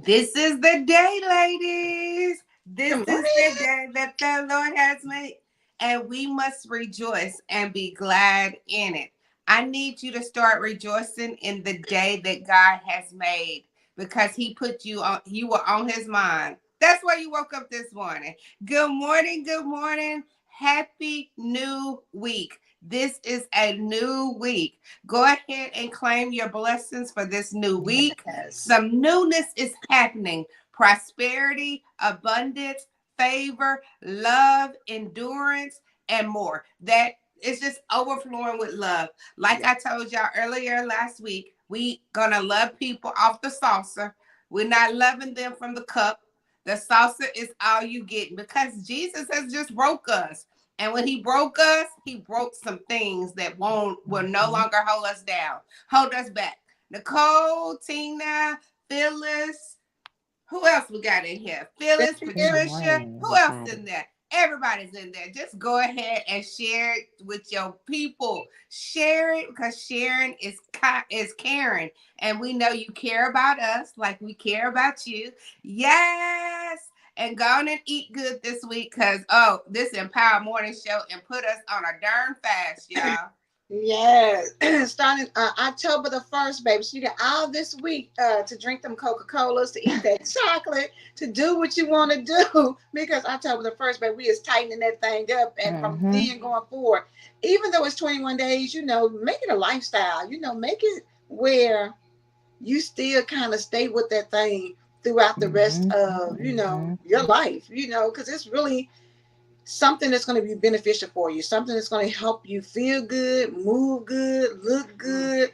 This is the day, ladies. This Good is morning. the day that the Lord has made, and we must rejoice and be glad in it. I need you to start rejoicing in the day that God has made because He put you on, you were on His mind. That's why you woke up this morning. Good morning, good morning. Happy new week. This is a new week. Go ahead and claim your blessings for this new week. Yes. Some newness is happening. Prosperity, abundance, favor, love, endurance, and more. That is just overflowing with love. Like I told y'all earlier last week, we gonna love people off the saucer. We're not loving them from the cup. The saucer is all you get because Jesus has just broke us. And when he broke us, he broke some things that will no longer hold us down, hold us back. Nicole, Tina, Phyllis, who else we got in here? Phyllis, Patricia, who else in there? Everybody's in there. Just go ahead and share it with your people. Share it because sharing is caring. And we know you care about us like we care about you. Yes. And go on and eat good this week because, this Empower Morning Show and put us on a darn fast, y'all. Yes. Starting October the 1st, baby. So you got all this week to drink them Coca-Colas, to eat that chocolate, to do what you want to do. Because October the 1st, baby, we is tightening that thing up. And from then going forward, even though it's 21 days, make it a lifestyle. Make it where you still kind of stay with that thing throughout the rest of, your life, because it's really something that's going to be beneficial for you, something that's going to help you feel good, move good, look good.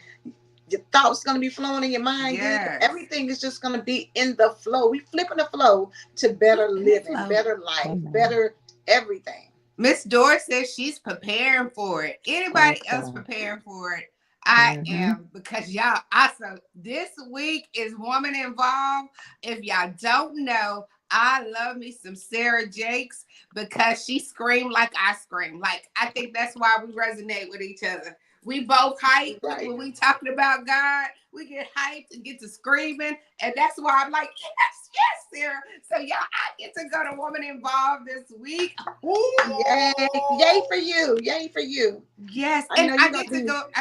Your thoughts going to be flowing in your mind good. Everything is just going to be in the flow. We flipping the flow to better living, better life, better everything. Miss Doris says she's preparing for it. Anybody else preparing for it? I am, because y'all also this week is woman involved. If y'all don't know, I love me some Sarah Jakes because she screamed like I scream. Like, I think that's why we resonate with each other. We both hyped when we talking about God. We get hyped and get to screaming. And that's why I'm like, yes, Sarah. So y'all, I get to go to Woman Involved this week. Ooh. Yay for you. Yay for you. Yes. And I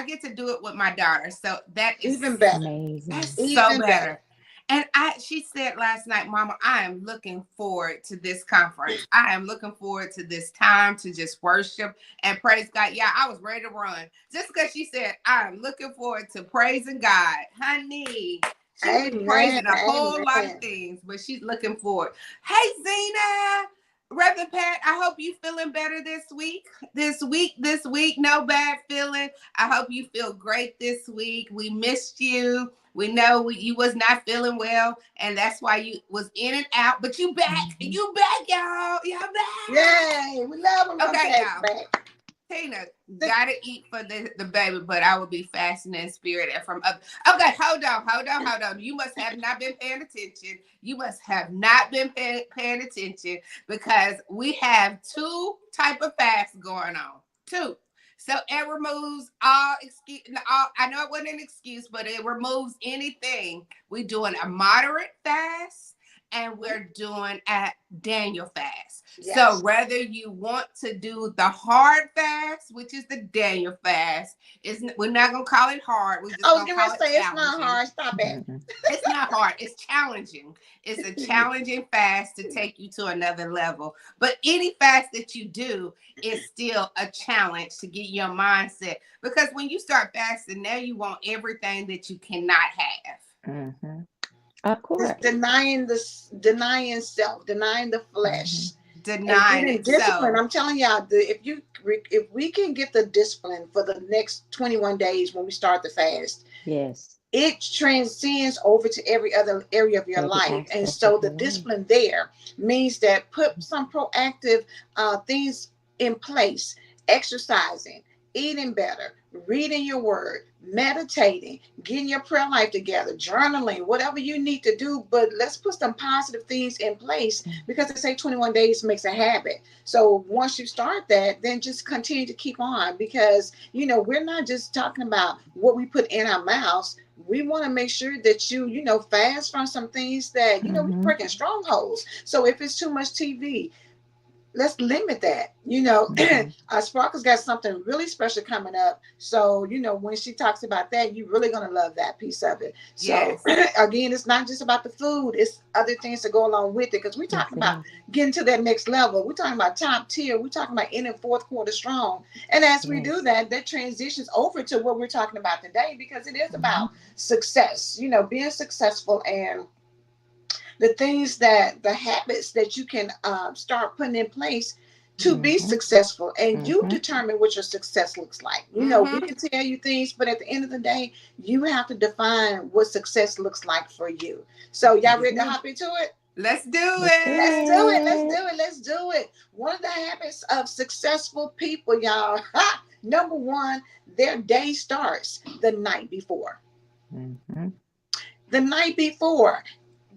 get to do it with my daughter. So that is even better. Amazing. That's even so better. And she said last night, Mama, I am looking forward to this conference. I am looking forward to this time to just worship and praise God. Yeah, I was ready to run. Just because she said, I am looking forward to praising God. Honey, she's been praising a whole lot of things, but she's looking forward. Hey, Zena. Reverend Pat, I hope you feeling better this week. This week, no bad feeling. I hope you feel great this week. We missed you. We know you was not feeling well, and that's why you was in and out. But you back. You back, y'all. Y'all back. Yay. We love them. Okay, y'all. Back. Tina, gotta eat for the baby, but I will be fasting in spirit and from up. Okay, hold on. You must have not been paying attention. You must have not been paying attention because we have two type of fasts going on. Two. So it removes all excuse. All, I know it wasn't an excuse, but it removes anything. We're doing a moderate fast, and we're doing a Daniel fast. So Yes. whether you want to do the hard fast, which is the Daniel fast, is we're not gonna call it hard. We're I just was gonna going to call it say it's not challenging. hard. Stop it. Mm-mm. It's not hard. It's challenging. It's a challenging fast to take you to another level. But any fast that you do is still a challenge to get your mindset. Because when you start fasting, now you want everything that you cannot have. Mm-hmm. Of It's course. denying self, denying the Mm-hmm. flesh, and Denying getting it. discipline. So, I'm telling y'all, if we can get the discipline for the next 21 days when we start the fast, Yes. it transcends over to every other area of your Every life. And aspect of so the your life. discipline there means that put some proactive things in place, exercising, eating better, reading your word, meditating, getting your prayer life together, journaling, whatever you need to do. But let's put some positive things in place because they say 21 days makes a habit. So once you start that, then just continue to keep on because, we're not just talking about what we put in our mouths. We want to make sure that fast from some things that, we're Mm-hmm. breaking strongholds. So if it's too much TV, let's limit that. Mm-hmm. Sparkle's got something really special coming up. So, when she talks about that, you're really going to love that piece of it. So, yes. again, it's not just about the food, it's other things to go along with it because we're Yes, talking it about is. getting to that next level. We're talking about top tier. We're talking about in the fourth quarter strong. And as we do Yes. that, that transitions over to what we're talking about today because it is Mm-hmm. about success, being successful and the things that the habits that you can start putting in place to be Mm-hmm. successful, and you Mm-hmm. determine what your success looks like. We Mm-hmm. can tell you things, but at the end of the day, you have to define what success looks like for you. So y'all Yes. ready to hop into it? Let's do Let's do Let's it. do it. Let's do it. it. Let's do it. One of the habits of successful people, y'all. Number one, their day starts the night before. Mm-hmm. The night before,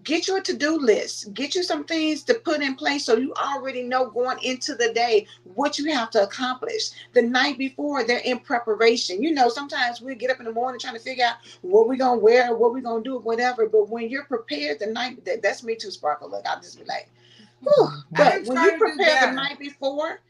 get you a to-do list, get you some things to put in place so you already know going into the day what you have to accomplish. The night before, they're in preparation. Sometimes we get up in the morning trying to figure out what we're going to wear, what we're going to do, whatever. But when you're prepared the night, that's me too, Sparkle. Look, I'll just be like, whew. Mm-hmm. I've But been when you trying to do prepare the better. night before,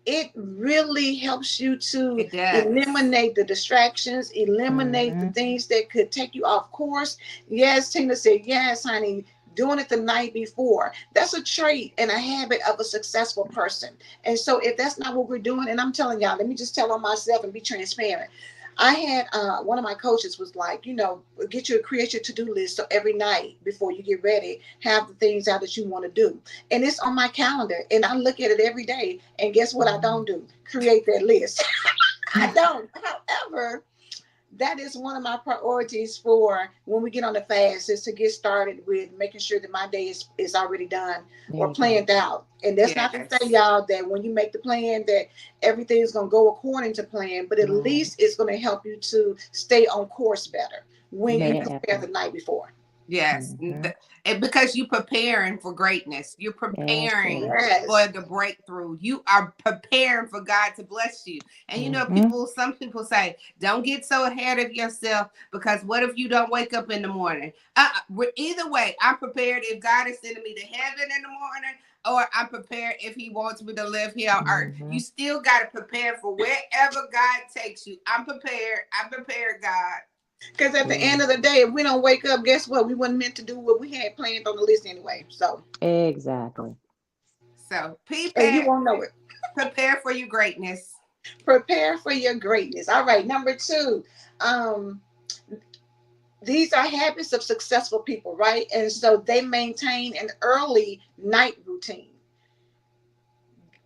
it really helps you to It does. eliminate the distractions, eliminate the Mm-hmm. things that could take you off course. Yes, Tina said, yes, honey, doing it the night before. That's a trait and a habit of a successful person. And so if that's not what we're doing, and I'm telling y'all, let me just tell on myself and be transparent. I had one of my coaches was like, create your to-do list. So every night before you get ready, have the things out that you want to do. And it's on my calendar. And I look at it every day. And guess what I don't do? Create that list. I don't. However, that is one of my priorities for when we get on the fast is to get started with making sure that my day is already done There or you go. planned out. And that's not to say, Yes. y'all, that when you make the plan that everything is going to go according to plan, but at Right. least it's going to help you to stay on course better when you Yes. Yeah. prepare the night before. Yes. Mm-hmm. And because you're preparing for greatness. You're Yes, preparing yes. for Yes. the breakthrough. You are preparing for God to bless you. And Mm-hmm. some people say, don't get so ahead of yourself because what if you don't wake up in the morning? Either way, I'm prepared if God is sending me to heaven in the morning or I'm prepared if he wants me to live here on earth. Mm-hmm. You still got to prepare for wherever God takes you. I'm prepared. I'm prepared, God. Because at the end of Yes. the day, if we don't wake up, guess what? We weren't meant to do what we had planned on the list anyway. So, Exactly. So and you prepare, won't know it. prepare for your greatness. Prepare for your greatness. All right. Number two. Um, these are habits of successful people, right? And so they maintain an early night routine.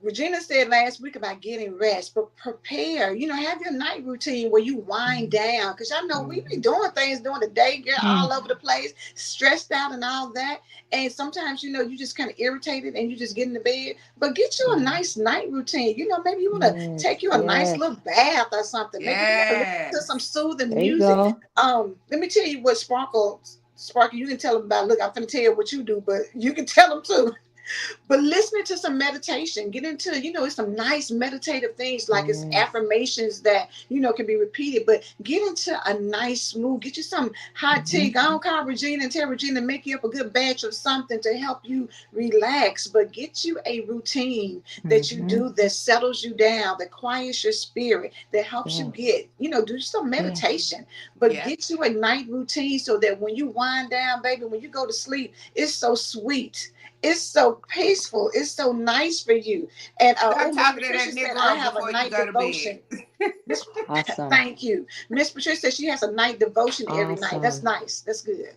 Regina said last week about getting rest, but prepare, have your night routine where you wind down. Because I know we be Mm-hmm. doing things during the day, girl, Mm. all over the place, stressed out and all that. And sometimes, you just kind of irritated and you just get in the bed. But get you a Yeah. nice night routine. Maybe you want to Yes. take you a nice Yes. little bath or something. Maybe you want to listen to some Yes. soothing There you music. go. Let me tell you what Sparkle, you can tell them about. Look, I'm going to tell you what you do, but you can tell them too. But listening to some meditation, get into, it's some nice meditative things like it's Yes. affirmations that, can be repeated, but get into a nice mood. Get you some hot tea. Mm-hmm. Go on, call Regina and tell Regina to make you up a good batch of something to help you relax. But get you a routine that you Mm-hmm. do that settles you down, that quiets your spirit, that helps you Yes. get, do some Yes. meditation. But Yeah. get you a night routine so that when you wind down, baby, when you go to sleep, it's so sweet. It's so peaceful. It's so nice for you. And Stop Miss talking to Patricia that said, I Negro have a before you night go to bed. devotion. Miss, Awesome. thank you. Miss Patricia said she has a night devotion every night. That's Awesome. nice. That's good.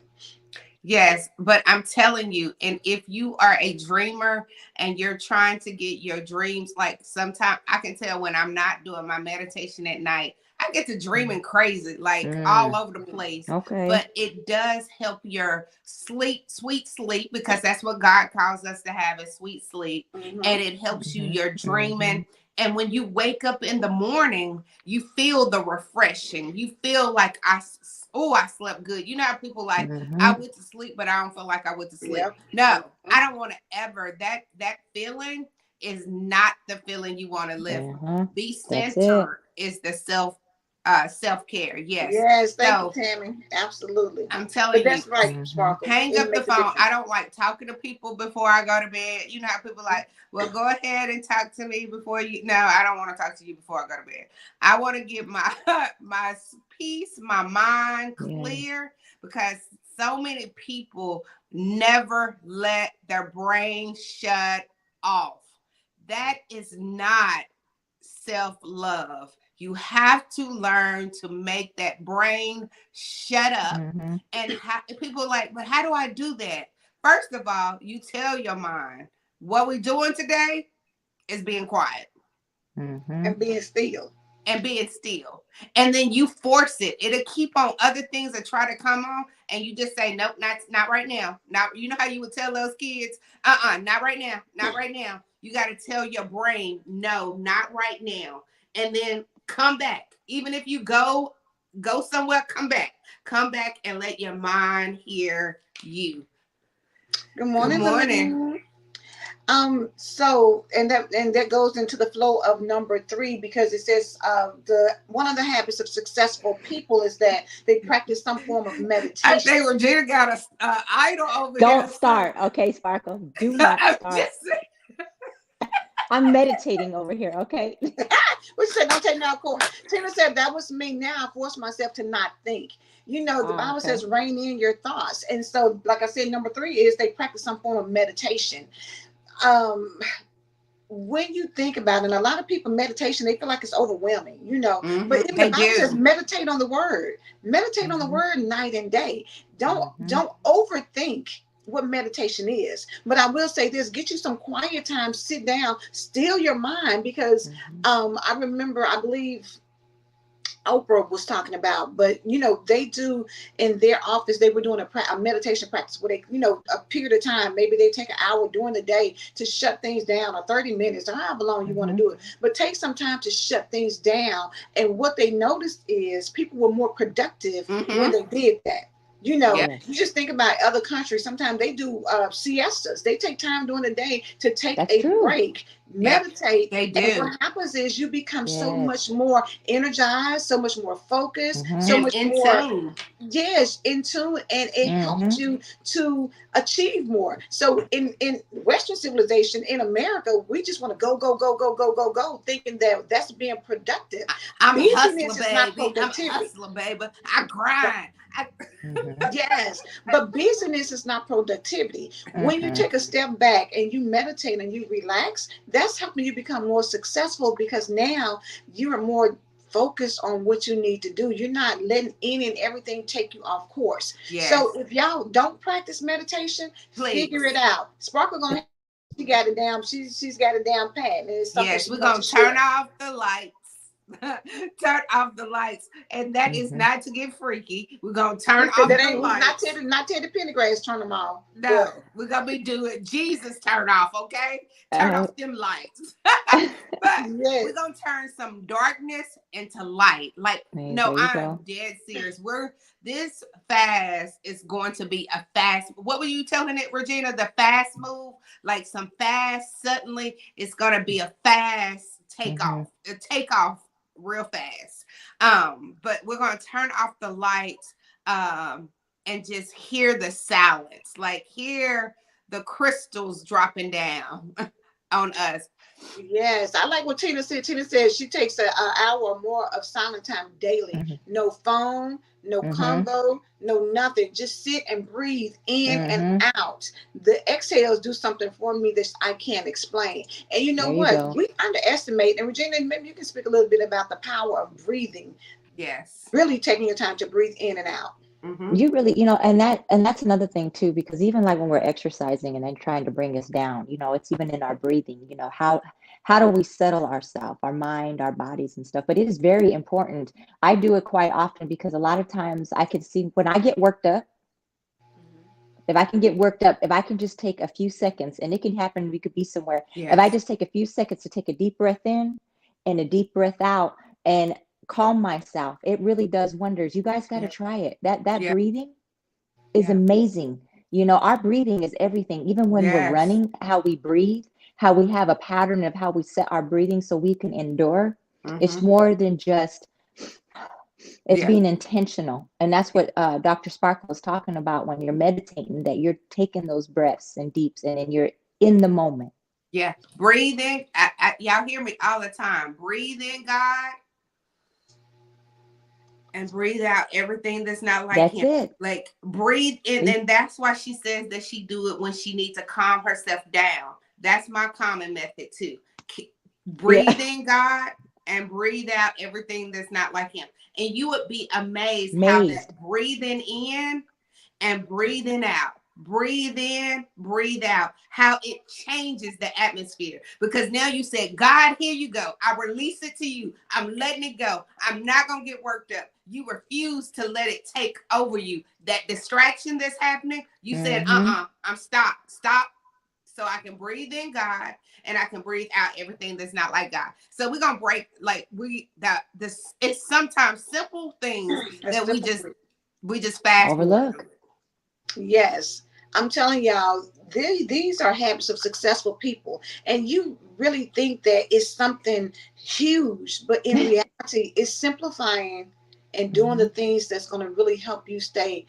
Yes, but I'm telling you, and if you are a dreamer and you're trying to get your dreams, like sometimes I can tell when I'm not doing my meditation at night, I get to dreaming crazy, like all Mm. over the place. Okay. But it does help your sleep, sweet sleep, because that's what God calls us to have is sweet sleep. Mm-hmm. And it helps you, Mm-hmm. your Mm-hmm. dreaming. And when you wake up in the morning, you feel the refreshing. You feel like I slept good. You know how people like I Mm-hmm. went to sleep, but I don't feel like I went to sleep. Yep. No, I don't want to ever. That feeling is not the feeling you want to live. Uh-huh. Be That's it. centered is the self care. Yes. Yes, thank you, So Tammy. Absolutely. I'm But telling you, that's right, Mm-hmm. Sparkle. hang It up the makes a phone. I difference. don't like talking to people before I go to bed. You know how people like, well, go ahead and talk to me before you. No, I don't want to talk to you before I go to bed. I want to get my my peace, my mind Yes. clear, because so many people never let their brain shut off. That is not self love. You have to learn to make that brain shut up. Mm-hmm. And people are like, but how do I do that? First of all, you tell your mind, what we're doing today is being quiet Mm-hmm. And being still. and being still. And then you force it. It'll keep on other things that try to come on. And you just say, nope, not right now. Not, you know how you would tell those kids, not right now, not right now. You got to tell your brain, no, not right now. And then come back. Even if you go somewhere, come back and let your mind hear you. Good Good morning, morning. Valine. So and that goes into the flow of number 3 because it says the one of the habits of successful people is that they practice some form of I meditation. think Regina got a idol over Don't here. So start. Okay, Sparkle. Do not I'm start. just saying. I'm meditating over here. Okay. Which said, don't take no court. Tina said, that was me. Now I force myself to not think. The Ah, Bible okay. says, rein in your thoughts. And so, like I said, number 3 is they practice some form of meditation. Um, when you think about it, and a lot of people meditation, they feel like it's overwhelming. But even the They Bible says, do. meditate on the Mm-hmm. word night and day. don't Mm-hmm. don't overthink what meditation is. But I will say this: get you some quiet time, sit down, still your mind, because Mm-hmm. I remember, I believe Oprah was talking about, but they do in their office. They were doing a meditation practice where they, a period of time, maybe they take an hour during the day to shut things down, or 30 minutes, or however long you want to Mm-hmm. do it. But take some time to shut things down. And what they noticed is people were more productive when Mm-hmm. they did that. Yep. You Yes. just think about other countries. Sometimes they do siestas. They take time during the day to take That's a true. break, Yep. meditate, They and do. what happens is you become so Yes. much more energized, so much more focused, Mm-hmm. so And much in more, tune. yes, in tune, and it helps Mm-hmm. you to achieve more. So in Western civilization, in America, we just want to go, go, go, go, go, go, go, thinking that that's being productive. I'm a hustler, Busyness is not baby. I'm a productivity. hustler, baby. I grind. Mm-hmm. Yes, but busyness is not productivity. When you Mm-hmm. take a step back and you meditate and you relax, that's helping you become more successful, because now you are more focused on what you need to do. You're not letting in and everything take you off course. So Yes, if y'all don't practice meditation, figure it please. out. Sparkle gonna, she got it down. She's got it down pat, and it's something Yes, she we're wants to gonna turn share. off the lights. Turn off the lights. And that is Mm-hmm. not to get freaky. We're gonna turn He said off that the ain't not lights. Teddy Pendergrass turn them off, but No, we're gonna be doing Jesus turn off, okay? Turn Uh, off them lights. But we're Yes. gonna turn some darkness into light. Like, Hey, no, there you I'm go. dead serious. We're This fast is going to be a fast. What were you telling it, Regina? The fast move, like some fast. Suddenly, it's gonna be a fast Hmm. takeoff. A takeoff real fast. But we're gonna turn off the lights. And just hear the silence, like hear the crystals dropping down on us. Yes, I like what Tina said. Tina said she takes an hour or more of silent time daily. Hmm. No phone, no Hmm. convo, no nothing. Just sit and breathe in and Hmm. out. The exhales do something for me that I can't explain. And you know There you what? go. We underestimate, and Regina, maybe you can speak a little bit about the power of breathing, Yes. really taking your time to breathe in and out. Mm-hmm. You really, and that's another thing too, because even like when we're exercising and then trying to bring us down, it's even in our breathing, how do we settle ourselves, our mind, our bodies and stuff. But it is very important. I do it quite often because a lot of times I can see when I get worked up, if I can get worked up, if I can just take a few seconds, and it can happen, we could be somewhere. If I Yes. just take a few seconds to take a deep breath in and a deep breath out and calm myself, it really does wonders. You guys got to Yeah. try it. That Yeah. breathing is Yeah. amazing. Our breathing is everything. Even when we're Yes. running, how we breathe, how we have a pattern of how we set our breathing so we can endure. It's Mm-hmm. more than just, it's Yeah. being intentional. And that's what Dr. Sparkle was talking about when you're meditating, that you're taking those breaths and deeps and then you're in the moment. Yeah. Breathing. Y'all hear me all the time. Breathe in, God, and breathe out everything that's not like That's Him. it. Like breathe in, See? and that's why she says that she do it when she needs to calm herself down. That's my common method too. Yeah. Breathe in, God, and breathe out everything that's not like Him. And you would be amazed how Amazed. that breathing in and breathing out, breathe in, breathe out, how it changes the atmosphere. Because now you said, God, here you go. I release it to you. I'm letting it go. I'm not going to get worked up. You refuse to let it take over you. That distraction that's happening, you said, Mm-hmm. I'm stop. So I can breathe in God and I can breathe out everything that's not like God. So we're gonna break like this. It's sometimes simple things A that simple we just fast forward Overlook. through. Yes. I'm telling y'all, these are habits of successful people. And you really think that it's something huge, but in reality, it's simplifying and doing the Hmm. things that's going to really help you stay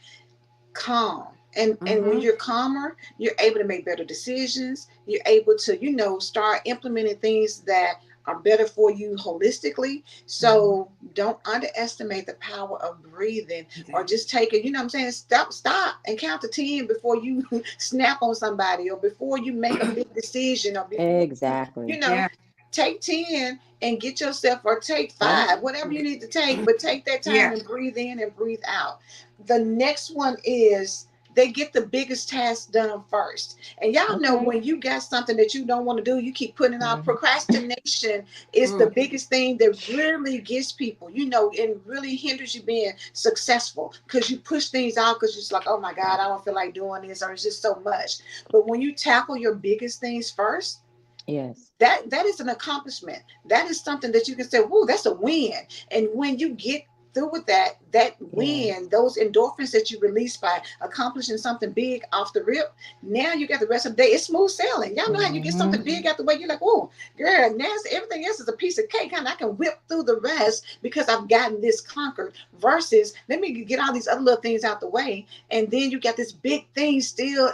calm. And when Mm-hmm. you're calmer, you're able to make better decisions. You're able to, start implementing things that are better for you holistically. Mm-hmm. So don't underestimate the power of breathing, or Yeah. just take it, I'm saying, stop and count to 10 before you snap on somebody, or before you make a big decision, or before you Exactly. know Yeah. take 10 and get yourself, or take Yep. 5, whatever you need to take, but take that time Yeah. and breathe in and breathe out. The next one is they get the biggest task done first. And y'all know, Okay. when you got something that you don't want to do, you keep putting it off. Hmm. Procrastination is the Mm. biggest thing that really gets people, and really hinders you being successful, because you push things out because you're just like, oh my God, I don't feel like doing this, or it's just so much. But when you tackle your biggest things first, Yes. that is an accomplishment. That is something that you can say, "Whoa, that's a win." And when you get through with that win, Yes. those endorphins that you release by accomplishing something big off the rip, now you got the rest of the day. It's smooth sailing. Y'all know how you get Hmm. something big out the way. You're like, "Oh, girl, now everything else is a piece of cake, and I can whip through the rest because I've gotten this conquered." Versus, let me get all these other little things out the way, and then you got this big thing still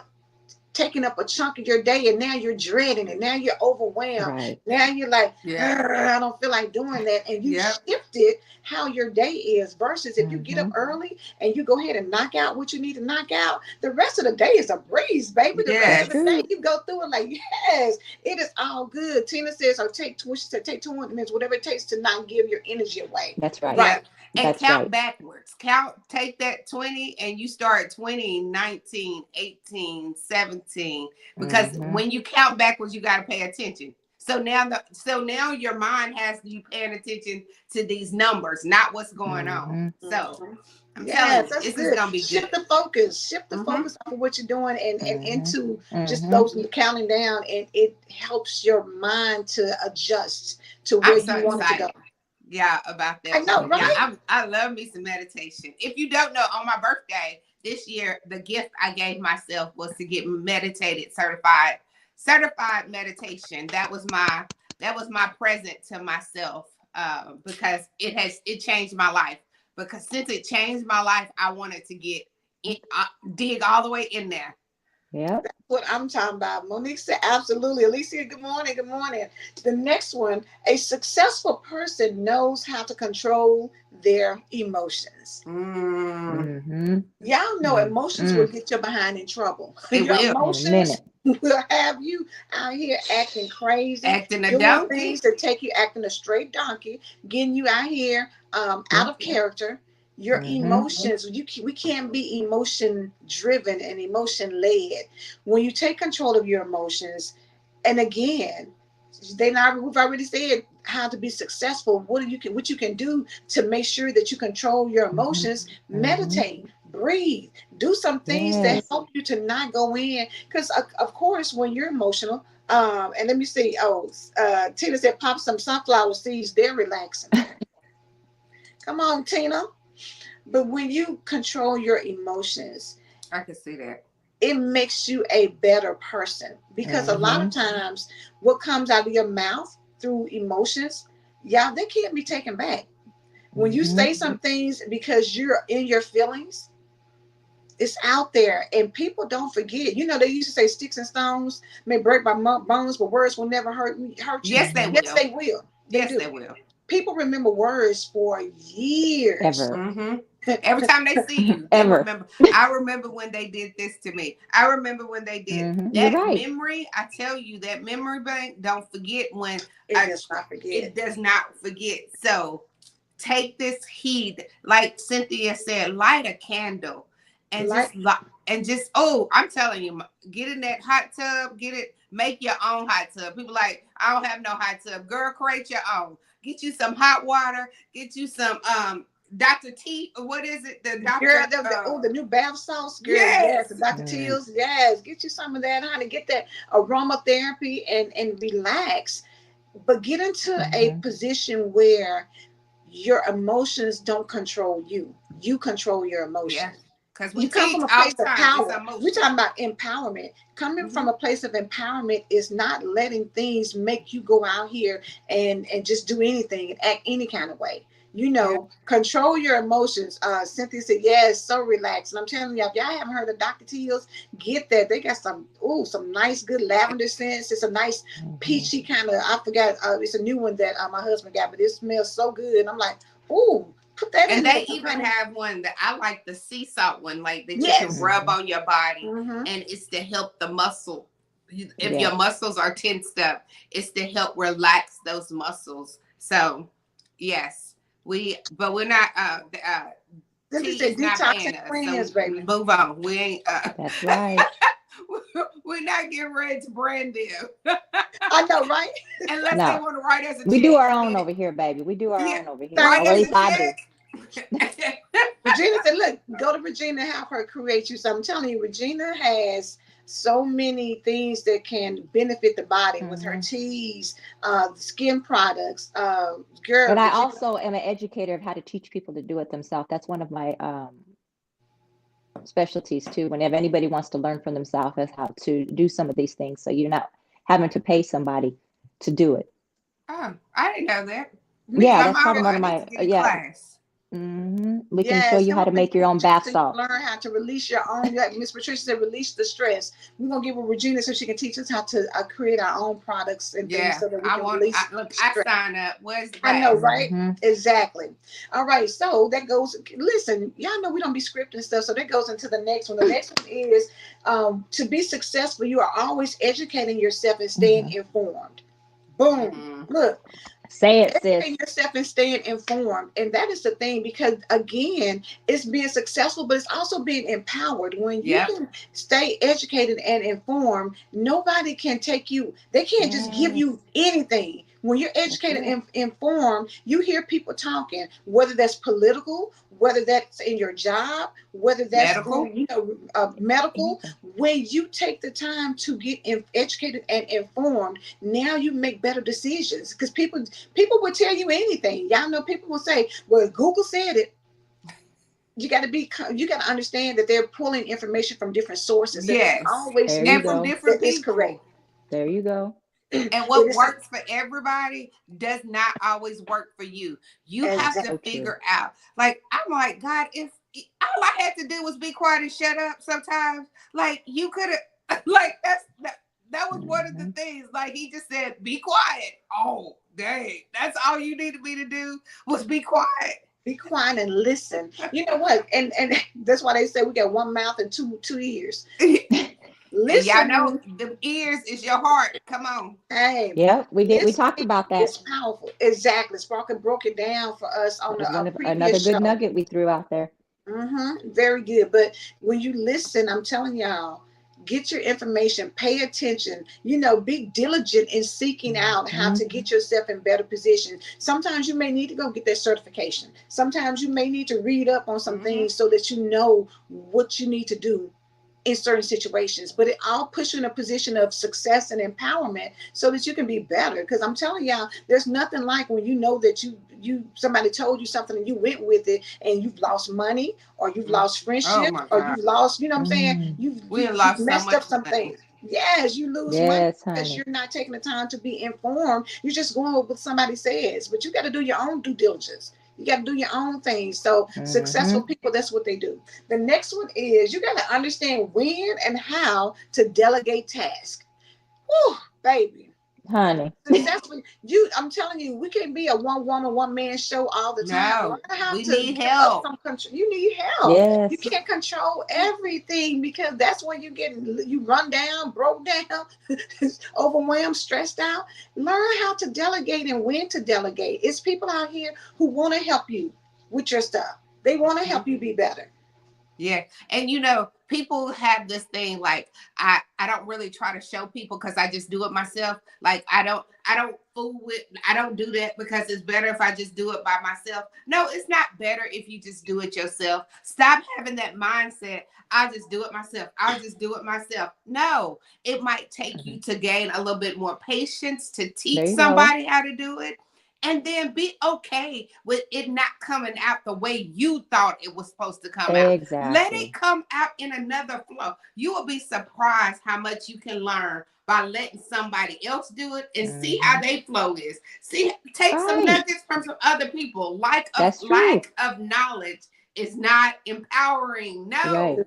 taking up a chunk of your day, and now you're dreading it. Now you're overwhelmed. Right. Now you're like, Yeah. I don't feel like doing that. And you Yep. shifted how your day is, versus if you get up Hmm. early and you go ahead and knock out what you need to knock out, the rest of the day is a breeze, baby. The rest That's of the Yes. day true. you go through it like, yes, it is all good. Tina says, or she said, take 20 minutes, whatever it takes to not give your energy away. That's right. Right. Yep. And That's count right. backwards. Count, take that 20 and you start 20, 19, 18, 17. Because Hmm. when you count backwards, you got to pay attention. So now your mind has you paying attention to these numbers, not what's going on. Mm-hmm. So Mhm. I'm telling Yes, you, that's this is good. gonna be good. Shift the focus. Shift the Hmm. focus off of what you're doing and Mm-hmm. into just Mm-hmm. those counting down, and it helps your mind to adjust to where I'm so you want it to go. excited. Yeah, about I that know, one. Yeah, right? I love me some meditation. If you don't know, on my birthday this year, the gift I gave myself was to get meditated certified meditation. That was my present to myself, because it changed my life. Because since it changed my life, I wanted to get dig all the way in there. Yep. What I'm talking about. Monique said, absolutely. Alicia, good morning. Good morning. The next one, a successful person knows how to control their emotions. Mm, Mm-hmm. Y'all know emotions will Mm-hmm. get you behind in trouble. it Your will. In a emotions minute. will have you out here acting crazy, Acting a doing donkey. things that take you acting a straight donkey, getting you out here out Yeah. of character. Your Mm-hmm. emotions, we can't be emotion driven and emotion led. When you take control of your emotions, and again, we've already said how to be successful. What you can do to make sure that you control your Mm-hmm. emotions? Mm-hmm. Meditate, breathe, do some things that Yes. help you to not go in. Because of course, when you're emotional, and let me see. Oh, Tina said, pop some sunflower seeds. They're relaxing. Come on, Tina. But when you control your emotions, I can see that. it makes you a better person, because a lot of Mm-hmm. times what comes out of your mouth through emotions, yeah, they can't be taken back. When you Mm-hmm. say some things because you're in your feelings, it's out there, and people don't forget. They used to say sticks and stones may break my bones, but words will never hurt you. Yes, they Mm-hmm. Yes, will. they will. They Yes, do. they will. People remember words for years. Ever. Hmm. Every time they see you, they Ever. remember. I remember when they did this to me. I remember when they did Mm-hmm. You're that right. memory. I tell you, that memory bank don't forget when It I. does not forget. It does not forget. So take this heed, like Cynthia said, light a candle, and Like, just oh, I'm telling you, get in that hot tub, get it, make your own hot tub. People like, I don't have no hot tub. Girl, create your own. Get you some hot water. Get you some Dr. T. What is it? The girl, doctor. the new bath sauce, girl, yes, the Yes. Dr. Mm. Teal's, yes. Get you some of that, honey. Get that aromatherapy and relax. But get into a Mm-hmm. position where your emotions don't control you. You control your Yeah. emotions. Because we You come from teach a all place the of time. It's power. We're emotion. talking about empowerment. Coming Hmm. from a place of empowerment is not letting things make you go out here and just do anything and act any kind of way. Yeah. Control your emotions. Cynthia said, yes, so relaxed. And I'm telling you, if y'all haven't heard of Dr. Teal's, get that. They got some nice, good lavender scents. It's a nice Mm-hmm. peachy kind of, I forgot, it's a new one that my husband got, but it smells so good. And I'm like, ooh, put that And in there, they even honey. have one that I like, the sea salt one, like that you can Yes. rub Mm-hmm. on your body, Mm-hmm. and it's to help the muscle. If your Yes. muscles are tensed up, it's to help relax those muscles. So, yes, but we're not. Cynthia T said, is not detox and paying us, so cleanse, baby. move on. We ain't. That's right. We're not getting ready to brand them I know, right? unless they No. want to write us a We do check. our own Then, over here, baby. We do our yeah, own over here. Thank write Or at us you. least a I do. check. Regina said, look, go to Regina and have her create you. So I'm telling you, Regina has so many things that can benefit the body with her Mm-hmm. teas, skin products. Girl, And I Regina, also am an educator of how to teach people to do it themselves. That's one of my specialties too. Whenever anybody wants to learn from themselves, is how to do some of these things. So you're not having to pay somebody to do it. Oh, I didn't know that. me Yeah, My that's either, part mama, of girl. one I of need to my get a yeah. class. We can show Yes, you come how on to and make your get own with you bath so you salt. can learn how to release your own. Like Miss Patricia said, release the stress. We're gonna get with Regina so she can teach us how to create our own products and things Yeah, so that we I can want. release Look, I stress. sign up. Where's the I know, class? right? Mm-hmm. Exactly. All right. So that goes. Listen, y'all know we don't be scripting stuff. So that goes into the next one. The next one is to be successful. You are always educating yourself and staying Mm-hmm. informed. Boom. Mm, Look, Say it, Educating sis. yourself and staying informed. And that is the thing, because again, it's being successful, but it's also being empowered. When you Yep. can stay educated and informed, nobody can take you, they can't just give you Yes, anything. When you're that's educated it. and informed, you hear people talking, whether that's political, whether that's in your job, whether that's Medical. in, medical. Anything. When you take the time to get educated and informed, now you make better decisions, because people will tell you anything. Y'all know people will say, well, Google said it. You got to understand that they're pulling information from different sources. That doesn't Yes. always There you And mean from go. that different it's correct. people. There you go. It And what is some, works for everybody does not always work for you. You have to exactly. So true. figure out. Like, I'm like, God, if all I had to do was be quiet and shut up sometimes, like, you could have, like, that was one of the Hmm. things. Like, he just said, be quiet. Oh, dang. That's all you needed me to do was be quiet. Be quiet and listen. You know what? And that's why they say we got one mouth and two ears. And y'all know Listening, the ears is your heart. Come on. hey, Yep, we did. We talked listening about that. is powerful. Exactly. Sparkle broke it down for us on That was a another previous good show. nugget we threw out there. Very good. But when you listen, I'm telling y'all, get your information, pay attention, be diligent in seeking out how Hmm. to get yourself in better position. Sometimes you may need to go get that certification. Sometimes you may need to read up on some Mm-hmm. things so that you know what you need to do in certain situations, but it all puts you in a position of success and empowerment so that you can be better. Because I'm telling y'all, there's nothing like when you know that you somebody told you something and you went with it, and you've lost money, or you've lost Oh friendships, my or God. you've lost, what I'm saying, Mm. We you've lost so messed up much some money. things. Yes, you lose money Yes, because honey. you're not taking the time to be informed. You're just going with what somebody says, but you got to do your own due diligence. You got to do your own thing. So successful Hmm. people, that's what they do. The next one is you got to understand when and how to delegate tasks. Whew, baby. Honey. Successfully, I'm telling you, we can't be a one woman, one man show all the time. Learn No, how we to need give up help. some control. You need help. You Yes. can't control everything, because that's when you run down, broke down, overwhelmed, stressed out. Learn how to delegate and when to delegate. It's people out here who want to help you with your stuff. They want to help you be better. Yeah. And people have this thing like I don't really try to show people because I just do it myself. Like I don't fool with I don't do that because it's better if I just do it by myself. No, it's not better if you just do it yourself. Stop having that mindset. I'll just do it myself. I'll just do it myself. No, it might take Mhm. you to gain a little bit more patience to There teach you go. somebody how to do it, and then be okay with it not coming out the way you thought it was supposed to come out. Let it Exactly. come out in another flow. You will be surprised how much you can learn by letting somebody else do it and see how Hmm. their flow is. See, take some Right. nuggets from some other people. That's true. Lack of knowledge is not empowering. Right. No.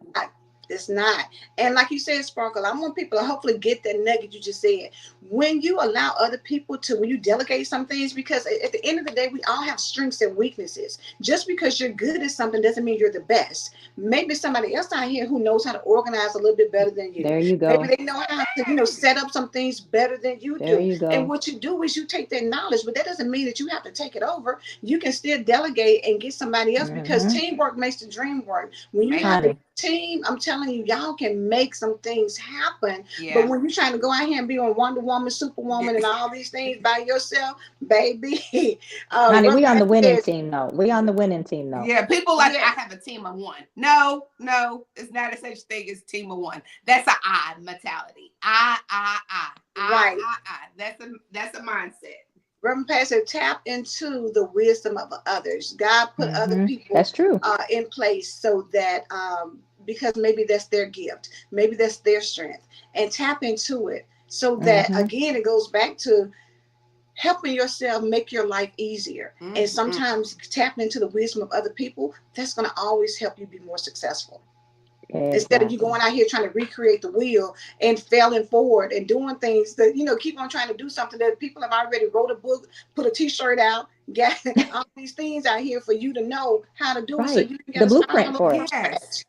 It's not. And like you said, Sparkle, I want people to hopefully get that nugget you just said. When you allow other people to, when you delegate some things, because at the end of the day, we all have strengths and weaknesses. Just because you're good at something doesn't mean you're the best. Maybe somebody else out here who knows how to organize a little bit better than you. There you Maybe go. they know how to, set up some things better than you There do. you And go. what you do is you take that knowledge, but that doesn't mean that you have to take it over. You can still delegate and get somebody else, because Hmm. teamwork makes the dream work. When you have a Man. Honey. team, I'm telling you, y'all can make some things happen. But Yeah. when you're trying to go out here and be on Wonder Woman, Yeah. Superwoman, and all these things by yourself, baby, Honey, we Reverend on the Pastor winning says, team though. We on the winning team though. Yeah, people like I yeah, have a team of one. No, no, it's not a such thing as team of one. That's a I mentality. right. That's a mindset. Reverend Pastor, tap into the wisdom of others. God put other Hmm. people That's true. in place so that, because maybe that's their gift, maybe that's their strength, and tap into it so that, Hmm. again, it goes back to helping yourself make your life easier. And Mm-hmm. sometimes tapping into the wisdom of other people, that's going to always help you be more successful. Instead of you Exactly. going out here trying to recreate the wheel and failing forward and doing things that, keep on trying to do something that people have already wrote a book, put a t-shirt out, got all these things out here for you to know how to do it, so Right. you got The to start blueprint all over for from it. Yes. scratch.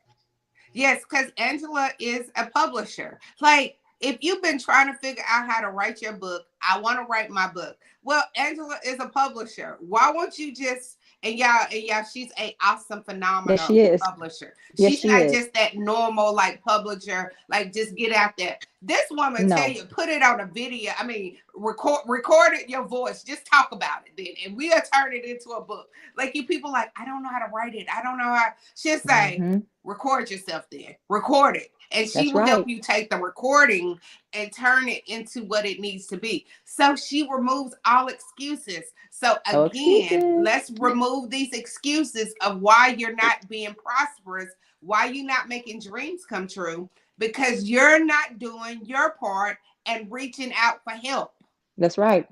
Yes, because Angela is a publisher. Like, if you've been trying to figure out how to write your book, I want to write my book. Well, Angela is a publisher. Why won't you just, and y'all, she's a awesome, Yes, phenomenal she is. publisher. Yes, She's she not is. just that normal like publisher, like just get out there. This woman tell No, you, put it on a video. I mean, record it your voice. Just talk about it then, and we'll turn it into a book. Like you people like, I don't know how to write it. I don't know how. She'll say, hmm, record yourself then. Record it. And she that's will help right. you take the recording and turn it into what it needs to be. So she removes all excuses. So No again, excuses. let's remove these excuses of why you're not being prosperous, why you're not making dreams come true, because you're not doing your part and reaching out for help. That's right.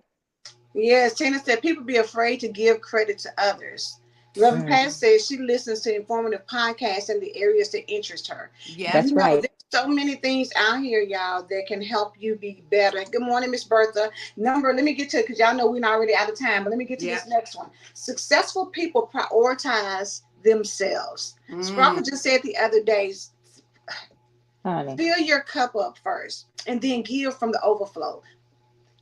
Yes, Tina said people be afraid to give credit to others. Reverend Mm, Pat says she listens to informative podcasts in the areas that interest her. Yep. that's You know, right. there's so many things out here, y'all, that can help you be better. Good morning, Miss Bertha. Number, let me get to it because y'all know we're already out of time, but let me get to Yep. this next one. Successful people prioritize themselves. Sprocket Mm. just said the other day, Honey. fill your cup up first and then give from the overflow.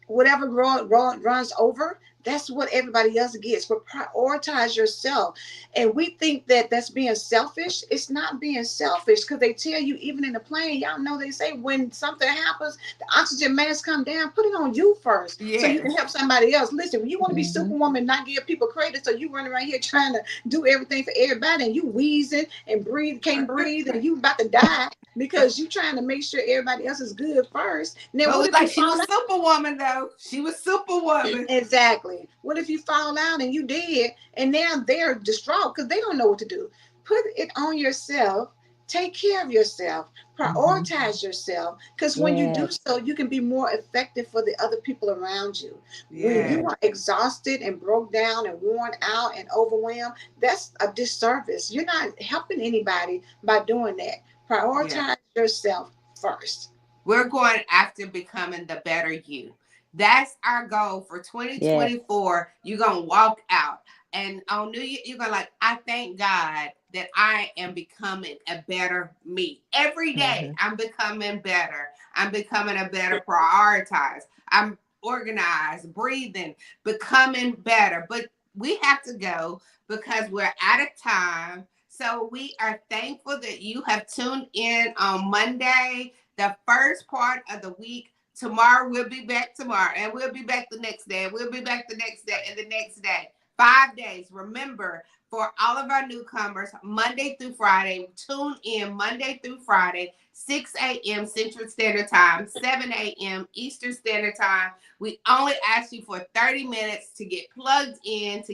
Whatever runs over, that's what everybody else gets. But prioritize yourself. And we think that that's being selfish. It's not being selfish because they tell you, even in the plane, y'all know they say when something happens, the oxygen mask come down, put it on you first so you can Yes. help somebody else. Listen, when you want to be Hmm. superwoman, not give people credit, so you running around here trying to do everything for everybody and you wheezing and can't breathe, and you about to die because you trying to make sure everybody else is good first. Now, But it what was if you like she fall was out? Superwoman though. She was Superwoman. Exactly. What if you fall out and you did, and now they're distraught because they don't know what to do? Put it on yourself. Take care of yourself. Hmm. Prioritize yourself. Because when you do Yes. so, you can be more effective for the other people around you. When Yeah. you are exhausted and broke down and worn out and overwhelmed, that's a disservice. You're not helping anybody by doing that. Yeah. Prioritize yourself first. We're going after becoming the better you. That's our goal for Yes. 2024. You're going to walk out. And on New Year, you're going to like, I thank God that I am becoming a better me. Every day, Hmm. I'm becoming better. I'm becoming a better prioritize. I'm organized, breathing, becoming better. But we have to go because we're out of time. So we are thankful that you have tuned in on Monday, the first part of the week. Tomorrow we'll be back tomorrow, and we'll be back the next day, and we'll be back the next day, and the next day. 5 days. Remember, for all of our newcomers, Monday through Friday, tune in Monday through Friday, 6 a.m. Central Standard Time, 7 a.m. Eastern Standard Time. We only ask you for 30 minutes to get plugged in,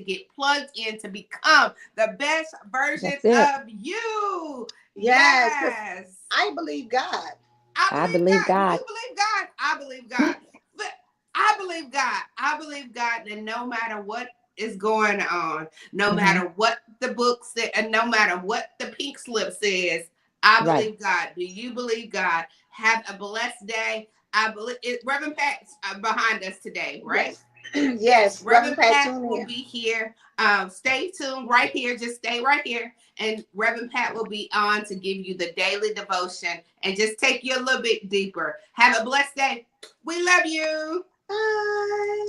to become the best version That's it. of you. Yes, because Yes. I believe God. I I believe believe God. Do God. you believe God? I believe God. But I believe God. I believe God that no matter what is going on, no Hmm. matter what the book said, and no matter what the pink slip says, I Right. believe God. Do you believe God? Have a blessed day. I believe it. Reverend Pat's behind us today, right? Yes. Yes. Reverend Reverend Pat, Pat tune will in. be here. Stay tuned right here. Just stay right here. And Reverend Pat will be on to give you the daily devotion and just take you a little bit deeper. Have a blessed day. We love you. Bye.